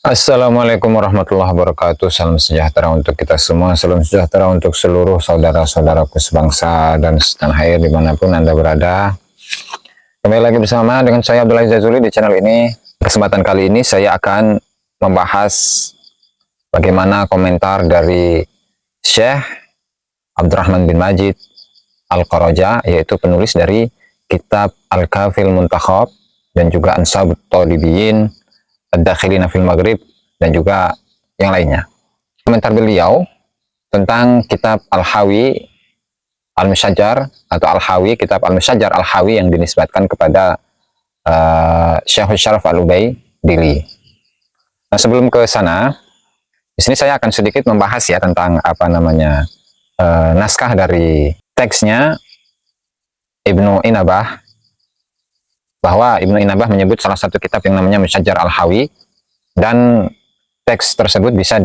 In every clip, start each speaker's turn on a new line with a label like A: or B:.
A: Assalamualaikum warahmatullahi wabarakatuh. Salam sejahtera untuk kita semua. Salam sejahtera untuk seluruh saudara-saudaraku sebangsa dan setanah air dimanapun Anda berada. Kembali lagi bersama dengan saya Abdullah Zazuli di channel ini. Kesempatan kali ini saya akan membahas bagaimana komentar dari Syekh Abdurrahman bin Majid Al-Qaraja, yaitu penulis dari kitab Al-Kafil Muntakhab dan juga Ansabut Talibiyin Ad-Dakhilina fil Maghrib, dan juga yang lainnya. Komentar beliau tentang kitab Al-Hawi Al-Musyajjar atau Al-Hawi, kitab Al-Musyajjar Al-Hawi yang dinisbatkan kepada Syekh Syaraf Al-Ubaidili. Nah, sebelum ke sana, di sini saya akan sedikit membahas ya tentang naskah dari teksnya Ibnu Inabah, bahwa Ibnu Inabah menyebut salah satu kitab yang namanya Musyajjar Al-Hawi, dan teks tersebut bisa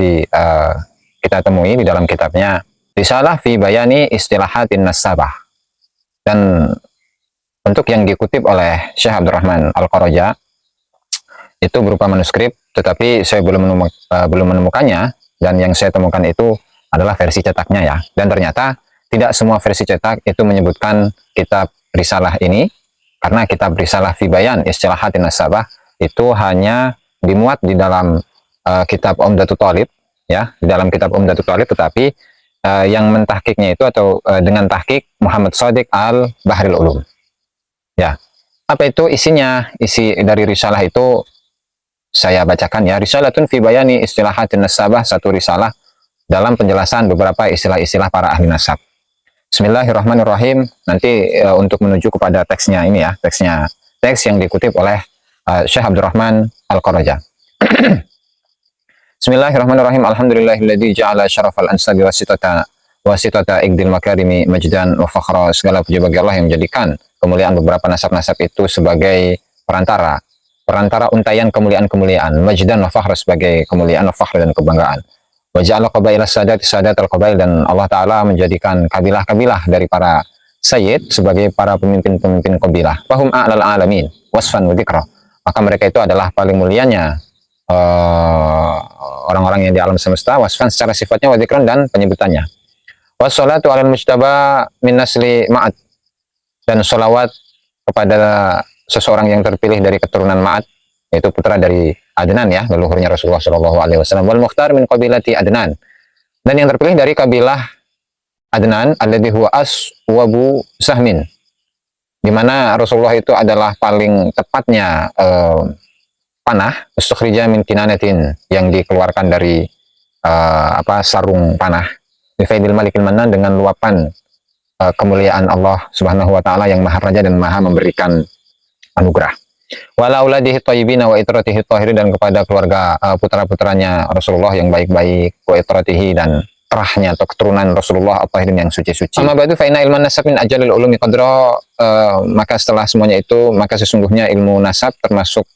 A: kita temui di dalam kitabnya Risalah fi Bayani Istilahatin Nasabah. Dan untuk yang dikutip oleh Syekh Abdurrahman Al-Qaraja itu berupa manuskrip, tetapi saya belum menemukannya, dan yang saya temukan itu adalah versi cetaknya ya. Dan ternyata tidak semua versi cetak itu menyebutkan kitab risalah ini, karena kitab Risalah fi Bayan Istilahatin Nasabah itu hanya dimuat di dalam kitab Umdatul Thalib ya, di dalam kitab Umdatul Thalib, tetapi yang mentahkiknya itu atau dengan tahkik Muhammad Shadiq Al-Bahril Ulum. Ya. Apa itu isinya? Isi dari risalah itu saya bacakan ya. Risalatun fi Bayani Istilahatin Nasabah, satu risalah dalam penjelasan beberapa istilah-istilah para ahli nasab. Bismillahirrahmanirrahim. Nanti untuk menuju kepada teksnya ini ya, teks yang dikutip oleh Syekh Abdurrahman Al-Qaraja. Bismillahirrahmanirrahim. Alhamdulillahilladzi ja'ala syarafal ansabi wasitata igdil makarimi majdan wa fakhra. Segala puji bagi Allah yang menjadikan kemuliaan beberapa nasab-nasab itu sebagai perantara untayan kemuliaan-kemuliaan, majdan wa fakhra sebagai kemuliaan, wa fakhra dan kebanggaan. Wa ja'ala qabailah sadat al-qabail, dan Allah Ta'ala menjadikan kabilah-kabilah dari para sayyid sebagai para pemimpin-pemimpin kabilah. Fahum a'lal alamin wasfan wa dzikra. Maka mereka itu adalah paling mulianya orang-orang yang di alam semesta, wasfan secara sifatnya, wa dzikran dan penyebutannya. Wassalatu alal mujtaba min nasli Ma'ad, dan sholawat kepada seseorang yang terpilih dari keturunan Ma'ad, yaitu putra dari Adnan ya, leluhurnya Rasulullah SAW. Wal mukhtar min qabilati Adnan, dan yang terpilih dari kabilah Adnan, alladhi huwa aswabu sahmin, di mana Rasulullah itu adalah paling tepatnya panah, ustukhrija min kinanatin, yang dikeluarkan dari sarung panah, bifaidil malikil manan, dengan luapan kemuliaan Allah Subhanahu wa taala yang Maha Raja dan Maha memberikan anugerah. Wala auladihi thayyibina wa itratihi thahirin, dan kepada keluarga putra-putranya Rasulullah yang baik-baik, wa itratihi, dan terahnya atau keturunan Rasulullah at-tahirin yang suci-suci. Amma ba'du fa inna ilman nasab min ajalil ulumi qadra. Maka setelah semuanya itu, maka sesungguhnya ilmu nasab termasuk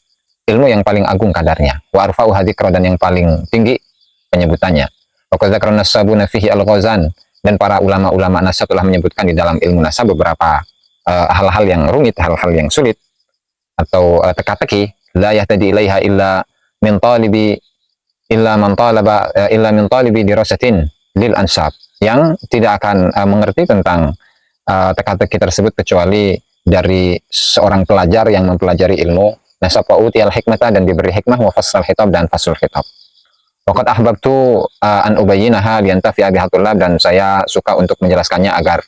A: ilmu yang paling agung kadarnya, wa arfa'u dzikra, dan yang paling tinggi penyebutannya. Wa qad dzakara nasabuna fihi al-Ghazan, dan para ulama-ulama nasab telah menyebutkan di dalam ilmu nasab beberapa hal-hal yang rumit, hal-hal yang sulit atau teka-teki. La yahtadi ilaiha illa min talibi dirasatin lil ansab, yang tidak akan mengerti tentang teka-teki tersebut kecuali dari seorang pelajar yang mempelajari ilmu nasab, wa utiyal hikmata, dan diberi hikmah, wa fassal khitab, dan fasul khitab. Waqad ahbabtu an ubayyinaha liyantafi'a biha tullab, dan saya suka untuk menjelaskannya agar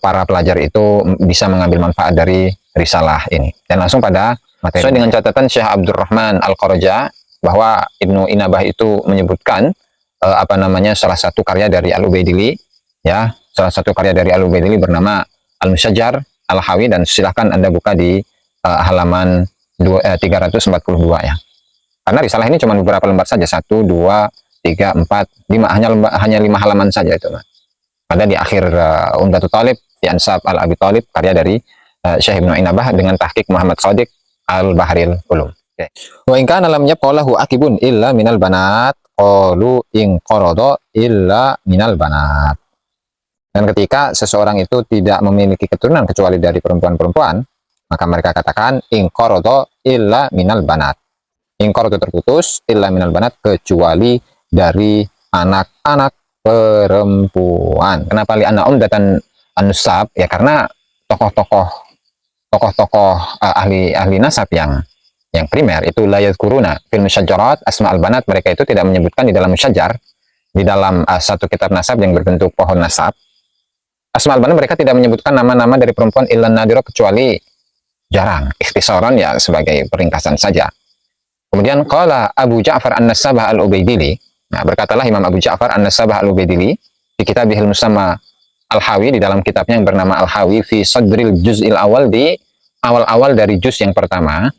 A: para pelajar itu bisa mengambil manfaat dari risalah ini. Dan langsung pada materi. Sesuai dengan catatan Syekh Abdurrahman Al-Qaraja, bahwa Ibnu Inabah itu menyebutkan salah satu karya dari Al-Ubaidili ya, salah satu karya dari Al-Ubaidili bernama Al-Musyajjar Al-Hawi, dan silahkan Anda buka di halaman 342 ya. Karena risalah ini cuma beberapa lembar saja, 1, 2, 3, 4, 5, hanya 5 halaman saja itu. Ada di akhir Umdatul Thalib fi Ansab Al-Abi Thalib, karya dari Syekh Ibnu Inabah dengan tahqiq Muhammad Shadiq Al-Bahril Ulum. Wa in kana lam yaqalahu akibun illa minal banat, qalu in qarada illa minal banat. Dan ketika seseorang itu tidak memiliki keturunan kecuali dari perempuan-perempuan, maka mereka katakan in qarada illa minal banat. Ingkor itu terputus, illa minal banat, kecuali dari anak-anak perempuan. Kenapa li'anna umdatan an-nusab? Ya karena tokoh-tokoh ahli nasab yang primer itu la yadhkuruna fil musyajarat asma al-banat, mereka itu tidak menyebutkan di dalam musyajar, di dalam satu kitab nasab yang berbentuk pohon nasab. Asma al-banat mereka tidak menyebutkan nama-nama dari perempuan illa nadira, kecuali jarang, ikhtisaran ya sebagai peringkasan saja. Kemudian qala Abu Ja'far An-Nasabah Al-Ubaidili, nah berkatalah Imam Abu Ja'far An-Nasabah Al-Ubaidili di kitabihil musamma Al-Hawi, di dalam kitabnya yang bernama Al-Hawi, fi sadril juz'il awal, di awal-awal dari juz yang pertama,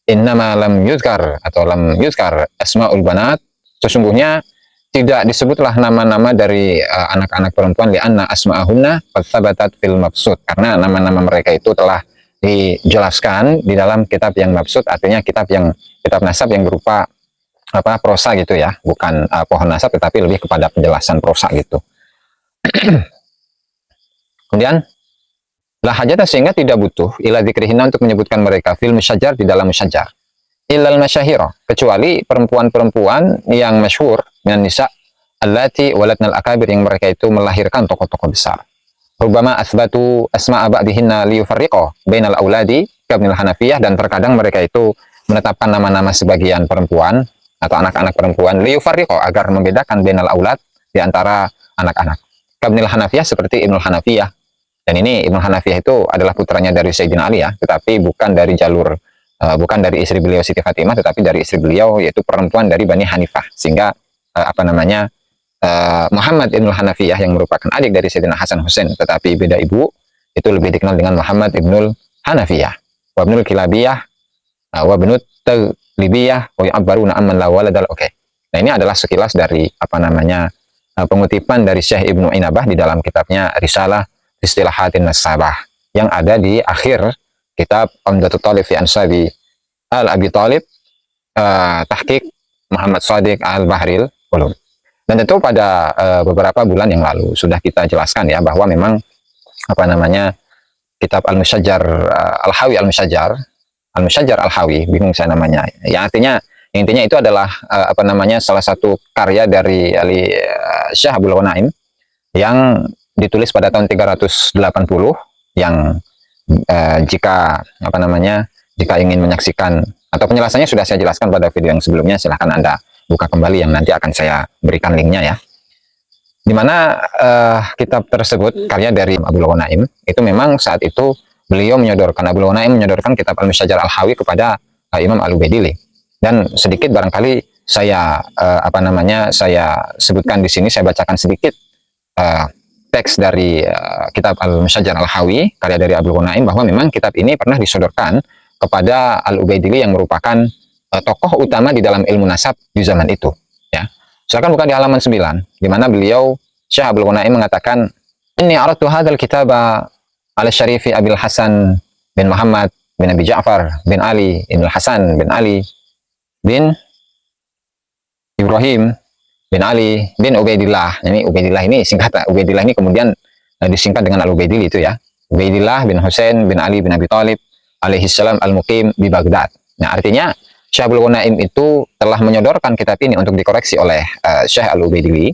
A: innama lam yuzkar atau lam yuzkar asma'ul banat, sesungguhnya tidak disebutlah nama-nama dari anak-anak perempuan, li'anna asma'ahunna qad thabatat fil mabsut, karena nama-nama mereka itu telah dijelaskan di dalam kitab yang mabsut, artinya kitab nasab yang berupa prosa gitu ya, bukan pohon nasab tetapi lebih kepada penjelasan prosa gitu. Kemudian la hajata, sehingga tidak butuh ila dzikrihina, untuk menyebutkan mereka fil musyajar, di dalam musyajar, illal masyahira, kecuali perempuan-perempuan yang masyhur minan nisa allati waladnal akabir, yang mereka itu melahirkan tokoh-tokoh besar. Rubama asbatu asma'a ba'dihinna liyufarriqa bainal auladi kabnil hanafiyah, dan terkadang mereka itu menetapkan nama-nama sebagian perempuan atau anak-anak perempuan liyufarriqa, agar membedakan bainal aulad, di antara anak-anak. Kabnil hanafiyah, seperti Ibnul Hanafiyah. Dan ini Ibnu Hanafiyah itu adalah putranya dari Sayyidina Ali ya, tetapi bukan dari jalur bukan dari istri beliau Siti Fatimah, tetapi dari istri beliau, yaitu perempuan dari Bani Hanifah. Sehingga Muhammad Ibnu Hanafiyah yang merupakan adik dari Sayyidina Hasan Husain tetapi beda ibu, itu lebih dikenal dengan Muhammad Ibnul Hanafiyah. Wa Ibnul Kilabiyah, wa Ibnut Taglibiyah, wa yu'abbaruna amman la waladal. Oke. Nah, ini adalah sekilas dari pengutipan dari Syekh Ibnu Inabah di dalam kitabnya Risalah Istilahatin Nasabah, yang ada di akhir kitab Umdatul Talib fi Ansabi Al-Abi Talib, tahqiq Muhammad Shadiq Al-Bahril Ulum. Dan tentu pada beberapa bulan yang lalu sudah kita jelaskan ya, bahwa memang kitab Al-Musyajar Al-Hawi Al-Musyajar Al-Hawi, bingung saya namanya. Ya intinya itu adalah salah satu karya dari Syekh Abdul Ghanaim yang ditulis pada tahun 380, yang jika ingin menyaksikan atau penjelasannya sudah saya jelaskan pada video yang sebelumnya, silahkan Anda buka kembali yang nanti akan saya berikan linknya ya. Dimana kitab tersebut karya dari Abdul Ghanaim itu memang saat itu Abdul Ghanaim menyodorkan kitab Al-Musyajar Al-Hawi kepada Imam Al-Ubaidili. Dan sedikit barangkali saya saya sebutkan di sini, saya bacakan sedikit teks dari kitab Al-Musyajar Al-Hawi karya dari Abdul Ghanaim, bahwa memang kitab ini pernah disodorkan kepada Al-Ubaidili yang merupakan tokoh utama di dalam ilmu nasab di zaman itu ya. Silakan buka di halaman 9, di mana beliau Syekh Abdul Ghanaim mengatakan, inni aradtu hadzal kitaba ala syarifi Abil Hasan bin Muhammad bin Abi Ja'far bin Ali bin Hasan bin Ali bin Ibrahim bin Ali bin Ubaidillah. Ini Ubaidillah ini singkatan. Ubaidillah ini kemudian disingkat dengan Al-Ubaidili itu ya. Ubaidillah bin Husain bin Ali bin Abi Thalib alaihi salam al-muqim di Baghdad. Nah, artinya Syekh Abdul Ghanaim itu telah menyodorkan kitab ini untuk dikoreksi oleh Syekh Al-Ubaidili,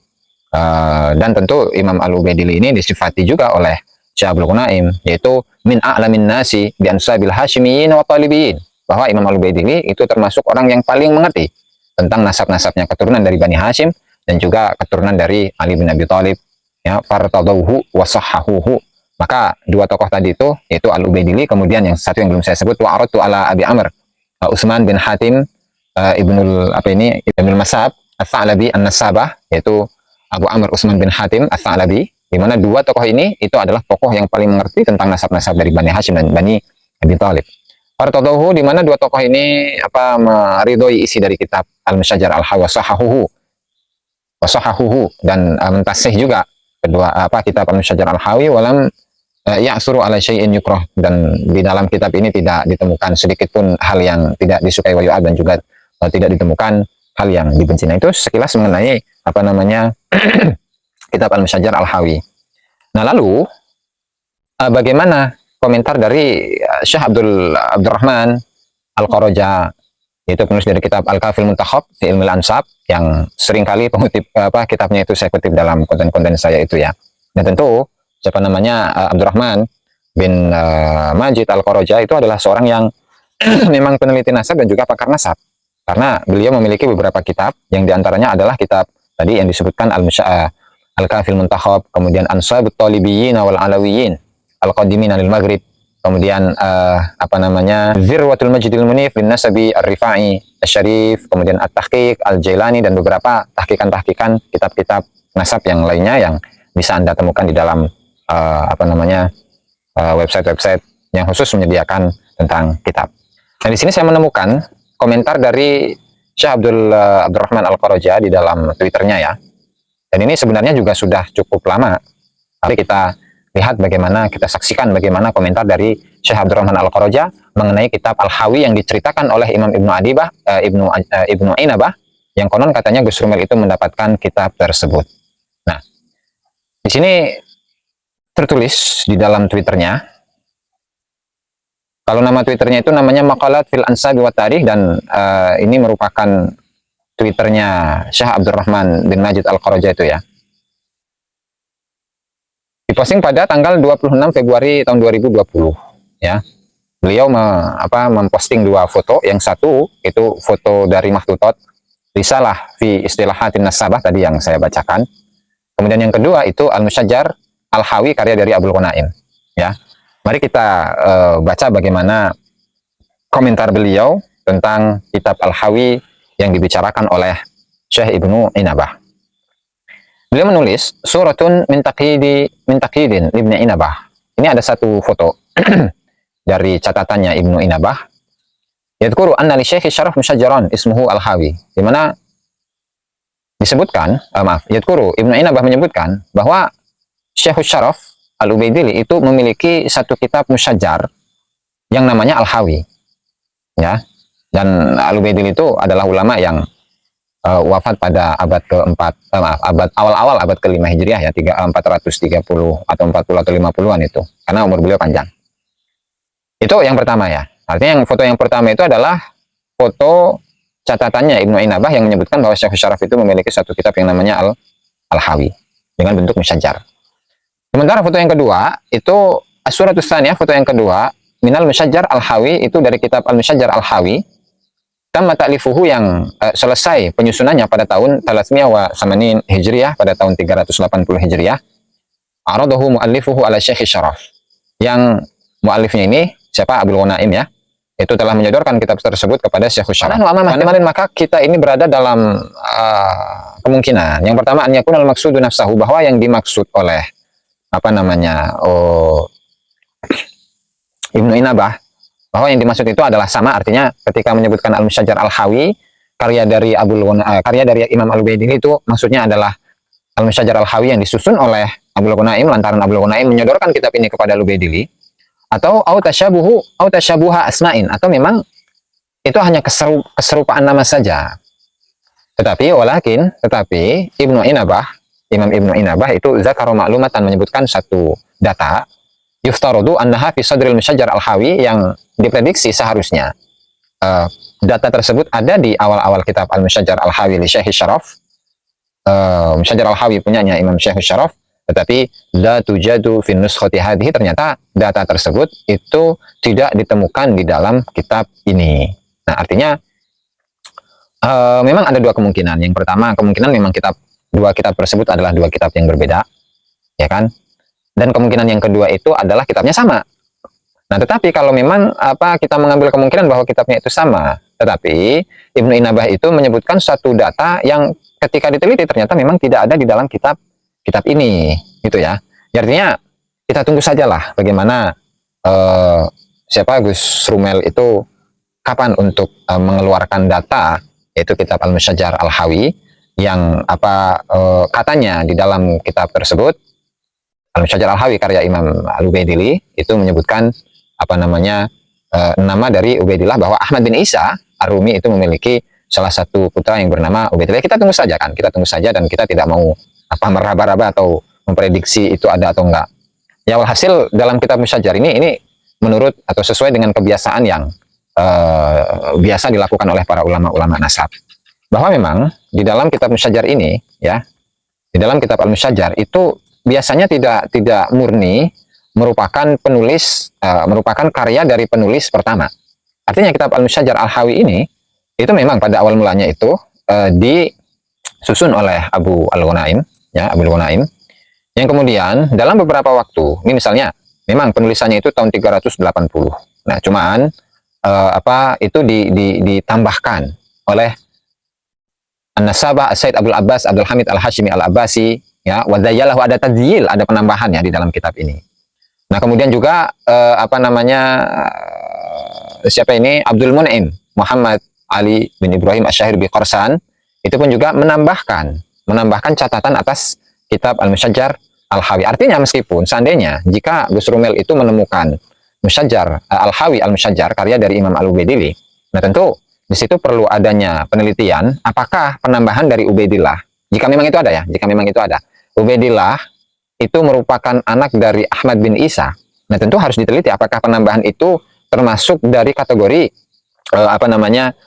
A: dan tentu Imam Al-Ubaidili ini disifati juga oleh Syekh Abdul Ghanaim, yaitu min a'lamin nasi bi ansabil hasyimiyin wa talibiyin, bahwa Imam Al-Ubaidili itu termasuk orang yang paling mengerti tentang nasab-nasabnya, keturunan dari Bani Hashim dan juga keturunan dari Ali bin Abi Thalib ya. Fartadauhu wa sahhahuhu. Maka dua tokoh tadi itu, yaitu Al-Ubaidili, kemudian yang satu yang belum saya sebut, wa aradtu ala Abi Amr Utsman bin Hatim Ibnul Masab Ats-Tsa'labi An-Nasabah, yaitu Abu Amr Utsman bin Hatim Ats-Tsa'labi, di mana dua tokoh ini itu adalah tokoh yang paling mengerti tentang nasab-nasab dari Bani Hashim dan Bani Abi Thalib. Fartadauhu, di mana dua tokoh ini meridhoi isi dari kitab Al-Musyajar Al-Hawi wasahahuhu, dan mentasih juga kedua kitab Al-Musyajar Al-Hawi, walam ya'suru ala syai'in yukrah, dan di dalam kitab ini tidak ditemukan sedikit pun hal yang tidak disukai wa yu'ab, dan juga tidak ditemukan hal yang dibenci. Nah, itu sekilas mengenai kitab Al-Musyajar Al-Hawi. Nah, lalu bagaimana komentar dari Syekh Abdurrahman Al-Qaraja yaitu penulis dari kitab Al-Kafil Muntakhab fi Ilmil Ansab, yang seringkali pengutip kitabnya itu saya kutip dalam konten-konten saya itu ya. Dan tentu siapa namanya Abdurrahman bin Majid Al-Qaraja itu adalah seorang yang memang peneliti nasab dan juga pakar nasab, karena beliau memiliki beberapa kitab, yang diantaranya adalah kitab tadi yang disebutkan Al-Kafil Muntakhab, kemudian Ansabut Talibiyyin wal Alawiyyin Al-Qadimin lil Maghrib, kemudian Zirwatul Majidil Munif bin Nasabi Ar-Rifa'i Asy-Syarif, kemudian At-Tahqiq Al-Jailani, dan beberapa tahqiqan-tahqiqan kitab-kitab nasab yang lainnya yang bisa Anda temukan di dalam website-website yang khusus menyediakan tentang kitab. Nah, di sini saya menemukan komentar dari Syekh Abdurrahman Al-Qaraja di dalam Twitternya ya. Dan ini sebenarnya juga sudah cukup lama. Mari kita lihat bagaimana, kita saksikan bagaimana komentar dari Syekh Abdurrahman Al-Qaraja mengenai kitab Al-Hawi yang diceritakan oleh Imam Ibnu Inabah, yang konon katanya Gus Rumel itu mendapatkan kitab tersebut. Nah, di sini tertulis di dalam Twitternya, kalau nama Twitternya itu namanya Maqalat fil Ansabi wa Tarikh, dan ini merupakan Twitternya Syekh Abdurrahman bin Majid Al-Qaraja itu ya. Diposting pada tanggal 26 Februari tahun 2020 ya. Beliau memposting dua foto. Yang satu itu foto dari Makhtutot Risalah fi Istilahatin Nasabah tadi yang saya bacakan. Kemudian yang kedua itu Al-Musyajjar Al-Hawi karya dari Abdul Ghanaim ya. Mari kita baca bagaimana komentar beliau tentang kitab Al-Hawi yang dibicarakan oleh Syekh Ibnu Inabah. Beliau menulis suratun min taqidin Ibnu Inabah. Ini ada satu foto dari catatannya Ibnu Inabah. Yadhkuru anna li Syekh Syaraf Musyajjaran ismuhu Al-Hawi. Di mana disebutkan, Yadhkuru Ibnu Inabah menyebutkan bahwa Syekh Syaraf Al-Ubaidili itu memiliki satu kitab musyajjar yang namanya Al-Hawi. Ya. Dan Al-Ubaidili itu adalah ulama yang wafat pada abad awal-awal abad ke-5 Hijriah ya, 430 atau 40 atau 50-an itu, karena umur beliau panjang. Itu yang pertama ya. Artinya yang foto yang pertama itu adalah foto catatannya Ibnu Inabah yang menyebutkan bahwa Syekh Syaraf itu memiliki satu kitab yang namanya Al-Hawi dengan bentuk musyajjar. Sementara foto yang kedua itu As-Suratus Tsaniyah, foto yang kedua Minal Musyajjar Al-Hawi, itu dari kitab Al-Musyajjar Al-Hawi. Tamma ta'lifuhu, yang selesai penyusunannya pada tahun 380 Hijriah, pada tahun 380 Hijriah. Aradahu mu'allifuhu ala Syekh Syaraf. Yang mu'allifnya ini siapa? Abdul Ghanaim ya. Itu telah menyodorkan kitab tersebut kepada Syekh Syaraf. Maka kita ini berada dalam kemungkinan. Yang pertama, an yakuna al-maqsudu nafsahu, bahwa yang dimaksud oleh Ibnu Inabah, bahwa yang dimaksud itu adalah sama, artinya ketika menyebutkan Al-Musyajjar Al-Hawi karya dari Imam Al-Ubaidili, itu maksudnya adalah Al-Musyajjar Al-Hawi yang disusun oleh Abdul Ghanaim, lantaran Abdul Ghanaim menyodorkan kitab ini kepada Al-Ubaidili, atau tasyabuha asma'in, atau memang itu hanya keserupaan nama saja. Tetapi Ibnu Inabah, Imam Ibnu Inabah itu zakara ma'lumatan, menyebutkan satu data, yuftarodu annaha fi sadril Musyajjar Al-Hawi, yang diprediksi seharusnya data tersebut ada di awal-awal kitab Al-Musyajjar Al-Hawi li Syekh Syaraf. Musyajjar Al-Hawi punyanya Imam Syekh Syaraf, tetapi la tujadu fi nuskhati hadhihi, ternyata data tersebut itu tidak ditemukan di dalam kitab ini. Nah, artinya memang ada dua kemungkinan. Yang pertama, kemungkinan memang dua kitab tersebut adalah dua kitab yang berbeda, ya kan? Dan kemungkinan yang kedua itu adalah kitabnya sama. Nah, tetapi kalau memang kita mengambil kemungkinan bahwa kitabnya itu sama, tetapi Ibnu Inabah itu menyebutkan satu data yang ketika diteliti ternyata memang tidak ada di dalam kitab ini, gitu ya. Artinya kita tunggu sajalah bagaimana Gus Rumel itu kapan untuk mengeluarkan data, yaitu kitab Al-Musyajjar Al-Hawi, yang katanya di dalam kitab tersebut Al-Musyajjar Al-Hawi karya Imam Al-Ubaidili itu menyebutkan nama dari Ubaidillah, bahwa Ahmad bin Isa Ar-Rumi itu memiliki salah satu putra yang bernama Ubaidillah. Kita tunggu saja dan kita tidak mau meraba-raba atau memprediksi itu ada atau enggak. Ya, walhasil dalam kitab Musyajjar ini menurut atau sesuai dengan kebiasaan yang biasa dilakukan oleh para ulama-ulama nasab. Bahwa memang di dalam kitab Musyajar ini, ya, di dalam kitab Al-Musyajar itu biasanya tidak murni merupakan merupakan karya dari penulis pertama. Artinya kitab Al-Musyajar Al-Hawi ini itu memang pada awal mulanya itu disusun oleh Abu Al-Ghanaim, ya, Abu Al-Ghanaim, yang kemudian dalam beberapa waktu, ini misalnya memang penulisannya itu tahun 380. Nah, cuman itu ditambahkan oleh An-Nasabah Said Abdul Abbas Abdul Hamid Al-Hashimi Al-Abbasi, ya, wadzayalah, ada tadyil, ada penambahan ya di dalam kitab ini. Nah, kemudian juga siapa ini, Abdul Mun'im Muhammad Ali bin Ibrahim Asy-Syahir bi Qorsan, itu pun juga menambahkan catatan atas kitab Al-Musyajar Al-Hawi. Artinya meskipun seandainya jika Gus Rumel itu menemukan Musyajar Al-Hawi Al-Musyajar karya dari Imam Al-Ubaidili, nah tentu di situ perlu adanya penelitian apakah penambahan dari Ubaidillah, jika memang itu ada ya, jika memang itu ada. Ubaidillah itu merupakan anak dari Ahmad bin Isa. Nah, tentu harus diteliti apakah penambahan itu termasuk dari kategori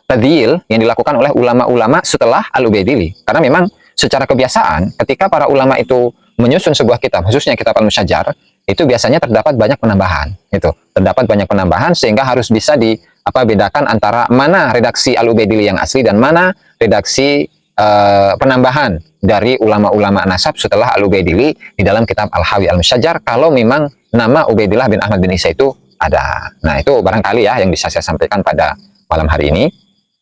A: tadyil yang dilakukan oleh ulama-ulama setelah Al-Ubaidili. Karena memang secara kebiasaan ketika para ulama itu menyusun sebuah kitab, khususnya kitab Al-Musyajar, itu biasanya terdapat banyak penambahan. Itu terdapat banyak penambahan sehingga harus bisa bedakan antara mana redaksi Al-Ubaidili yang asli dan mana redaksi penambahan dari ulama-ulama nasab setelah Al-Ubaidili di dalam kitab Al-Hawi Al-Musyajar, kalau memang nama Ubaidillah bin Ahmad bin Isa itu ada. Nah, itu barangkali ya yang bisa saya sampaikan pada malam hari ini,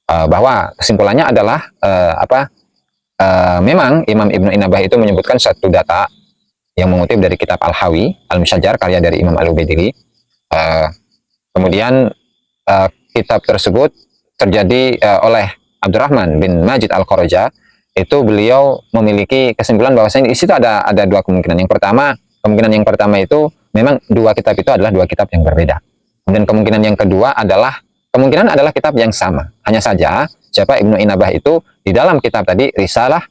A: bahwa kesimpulannya adalah memang Imam Ibnu Inabah itu menyebutkan satu data yang mengutip dari kitab Al-Hawi Al-Musyajar karya dari Imam Al-Ubaidili. Kemudian kitab tersebut terjadi oleh Abdurrahman bin Majid Al-Qaraja. Itu beliau memiliki kesimpulan bahwasanya di situ ada dua kemungkinan. Kemungkinan yang pertama itu memang dua kitab itu adalah dua kitab yang berbeda. Kemudian kemungkinan yang kedua adalah kitab yang sama. Hanya saja siapa Ibnu Inabah itu di dalam kitab tadi Risalah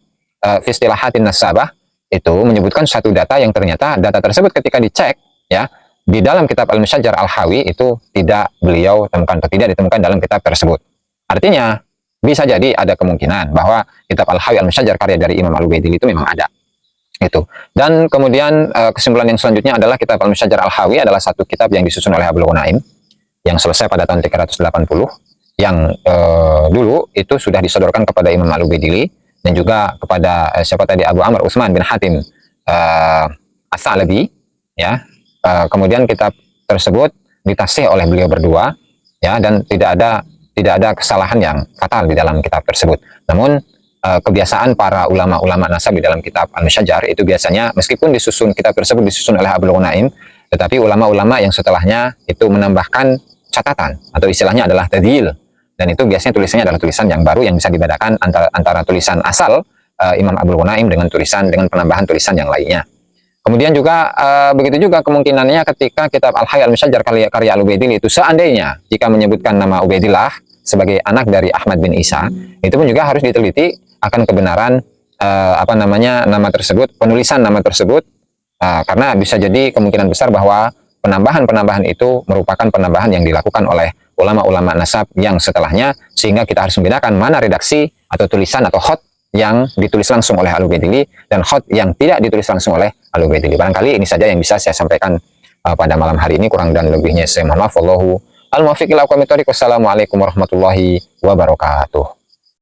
A: fi Istilahatin Nasabah itu menyebutkan satu data yang ternyata data tersebut ketika dicek, ya, di dalam kitab Al-Musyajar Al-Hawi itu tidak beliau temukan atau tidak ditemukan dalam kitab tersebut. Artinya bisa jadi ada kemungkinan bahwa kitab Al-Hawi Al-Musyajar karya dari Imam Al-Ubaidili itu memang ada. Itu. Dan kemudian kesimpulan yang selanjutnya adalah kitab Al-Musyajar Al-Hawi adalah satu kitab yang disusun oleh Abdul Ghanaim yang selesai pada tahun 380, yang dulu itu sudah disodorkan kepada Imam Al-Ubaidili dan juga kepada siapa tadi, Abu Amr Utsman bin Hatim As-Sa'labi, ya. Kemudian kitab tersebut ditasih oleh beliau berdua, ya, dan tidak ada kesalahan yang fatal di dalam kitab tersebut. Namun kebiasaan para ulama-ulama nasab di dalam kitab Al-Musyajar itu biasanya meskipun kitab tersebut disusun oleh Abdul Ghanaim, tetapi ulama-ulama yang setelahnya itu menambahkan catatan atau istilahnya adalah tadyil, dan itu biasanya tulisannya adalah tulisan yang baru yang bisa dibedakan antara tulisan asal Imam Abdul Ghanaim dengan penambahan tulisan yang lainnya. Kemudian juga begitu juga kemungkinannya ketika kitab Al-Hawi Al-Musyajar karya Al-Ubaidili itu seandainya jika menyebutkan nama Ubaidillah sebagai anak dari Ahmad bin Isa, itu pun juga harus diteliti akan kebenaran nama tersebut, penulisan nama tersebut, karena bisa jadi kemungkinan besar bahwa penambahan itu merupakan penambahan yang dilakukan oleh ulama-ulama nasab yang setelahnya, sehingga kita harus membedakan mana redaksi atau tulisan atau khot yang ditulis langsung oleh Al-Ubaidili dan khot yang tidak ditulis langsung oleh Al-Ubaidili. Barangkali ini saja yang bisa saya sampaikan pada malam hari ini. Kurang dan lebihnya saya mohon maaf. Wallahu al-muwaffiq ila aqwamit thoriq. Wassalamualaikum warahmatullahi wabarakatuh.